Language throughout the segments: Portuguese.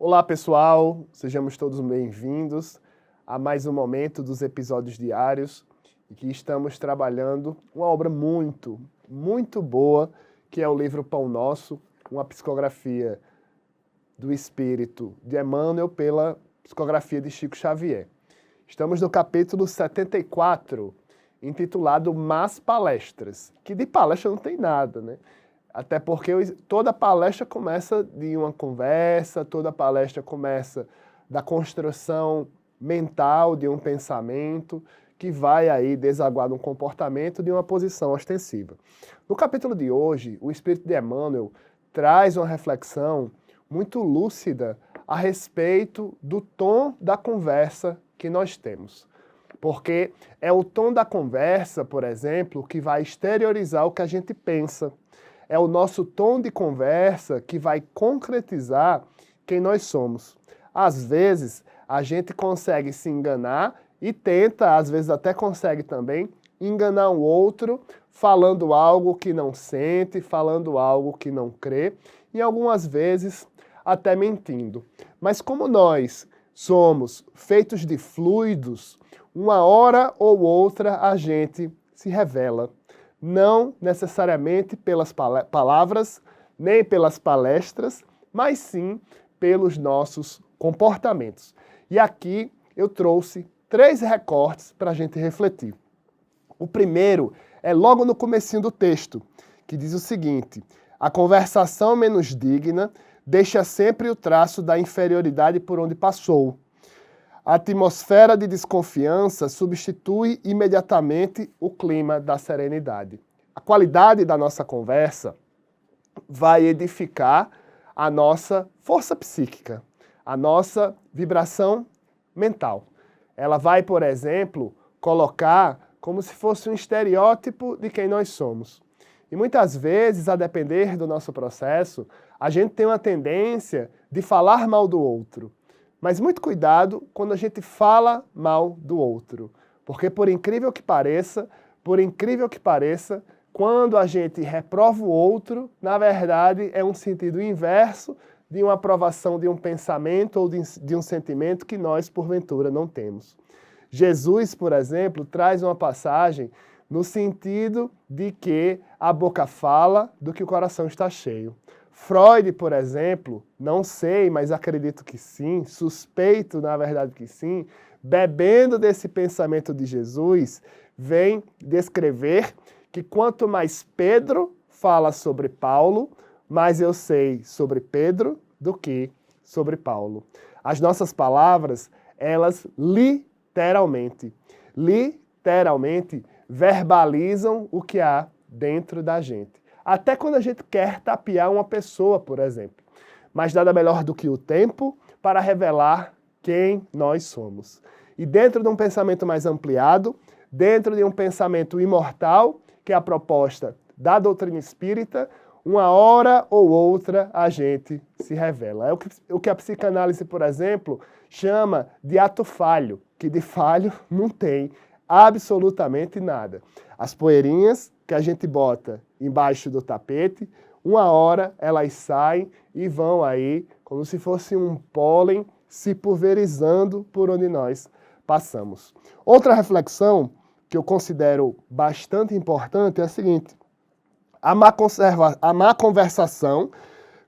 Olá pessoal, sejamos todos bem-vindos a mais um momento dos episódios diários em que estamos trabalhando uma obra muito boa, que é o livro Pão Nosso, uma psicografia do Espírito de Emmanuel pela psicografia de Chico Xavier. Estamos no capítulo 74, intitulado Más Palestras, que de palestra não tem nada, né? Até porque toda palestra começa de uma conversa, toda palestra começa da construção mental de um pensamento que vai aí desaguar num comportamento de uma posição ostensiva. No capítulo de hoje, o Espírito de Emmanuel traz uma reflexão muito lúcida a respeito do tom da conversa que nós temos. Porque é o tom da conversa, por exemplo, que vai exteriorizar o que a gente pensa. É o nosso tom de conversa que vai concretizar quem nós somos. Às vezes, a gente consegue se enganar e tenta, às vezes até consegue também, enganar o outro falando algo que não sente, falando algo que não crê e algumas vezes até mentindo. Mas como nós somos feitos de fluidos, uma hora ou outra a gente se revela. Não necessariamente pelas palavras, nem pelas palestras, mas sim pelos nossos comportamentos. E aqui eu trouxe 3 recortes para a gente refletir. O primeiro é logo no comecinho do texto, que diz o seguinte: a conversação menos digna deixa sempre o traço da inferioridade por onde passou. A atmosfera de desconfiança substitui imediatamente o clima da serenidade. A qualidade da nossa conversa vai edificar a nossa força psíquica, a nossa vibração mental. Ela vai, por exemplo, colocar como se fosse um estereótipo de quem nós somos. E muitas vezes, a depender do nosso processo, a gente tem uma tendência de falar mal do outro. Mas muito cuidado quando a gente fala mal do outro. Porque por incrível que pareça, quando a gente reprova o outro, na verdade é um sentido inverso de uma aprovação de um pensamento ou de um sentimento que nós, porventura, não temos. Jesus, por exemplo, traz uma passagem no sentido de que a boca fala do que o coração está cheio. Freud, por exemplo, não sei, mas acredito que sim, suspeito, na verdade, que sim, bebendo desse pensamento de Jesus, vem descrever que quanto mais Pedro fala sobre Paulo, mais eu sei sobre Pedro do que sobre Paulo. As nossas palavras, elas literalmente verbalizam o que há dentro da gente. Até quando a gente quer tapear uma pessoa, por exemplo. Mas nada melhor do que o tempo para revelar quem nós somos. E dentro de um pensamento mais ampliado, dentro de um pensamento imortal, que é a proposta da doutrina espírita, uma hora ou outra a gente se revela. É o que a psicanálise, por exemplo, chama de ato falho, que de falho não tem absolutamente nada. As poeirinhas que a gente bota embaixo do tapete, uma hora elas saem e vão aí, como se fosse um pólen, se pulverizando por onde nós passamos. Outra reflexão que eu considero bastante importante é a seguinte: a má conversação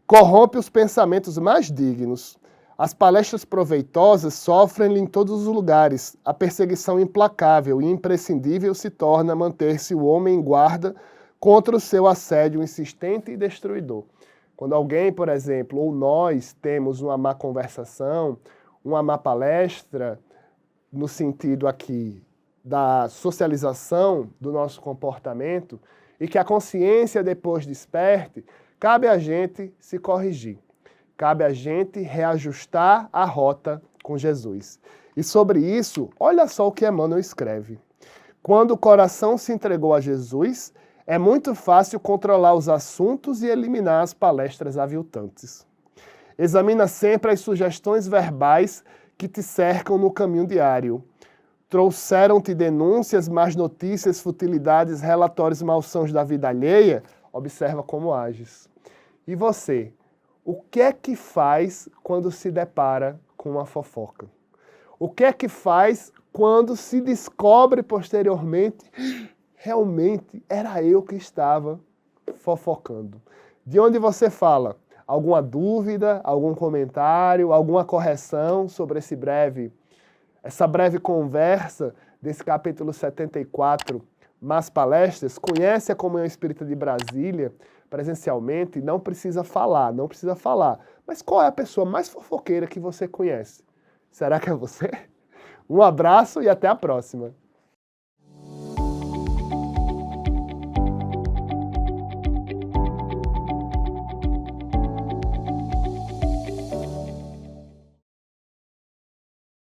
corrompe os pensamentos mais dignos. As palestras proveitosas sofrem-lhe em todos os lugares. A perseguição implacável e imprescindível se torna manter-se o homem em guarda contra o seu assédio insistente e destruidor. Quando alguém, por exemplo, ou nós temos uma má conversação, uma má palestra, no sentido aqui da socialização do nosso comportamento, e que a consciência depois desperte, cabe a gente se corrigir. Cabe a gente reajustar a rota com Jesus. E sobre isso, olha só o que Emmanuel escreve. Quando o coração se entregou a Jesus, é muito fácil controlar os assuntos e eliminar as palestras aviltantes. Examina sempre as sugestões verbais que te cercam no caminho diário. Trouxeram-te denúncias, más notícias, futilidades, relatórios malsãos da vida alheia? Observa como ages. E você? O que é que faz quando se depara com uma fofoca? O que é que faz quando se descobre posteriormente, realmente era eu que estava fofocando? De onde você fala? Alguma dúvida, algum comentário, alguma correção sobre essa breve conversa desse capítulo 74, Mas Palestras? Conhece a Comunhão Espírita de Brasília presencialmente? Não precisa falar. Mas qual é a pessoa mais fofoqueira que você conhece? Será que é você? Um abraço e até a próxima.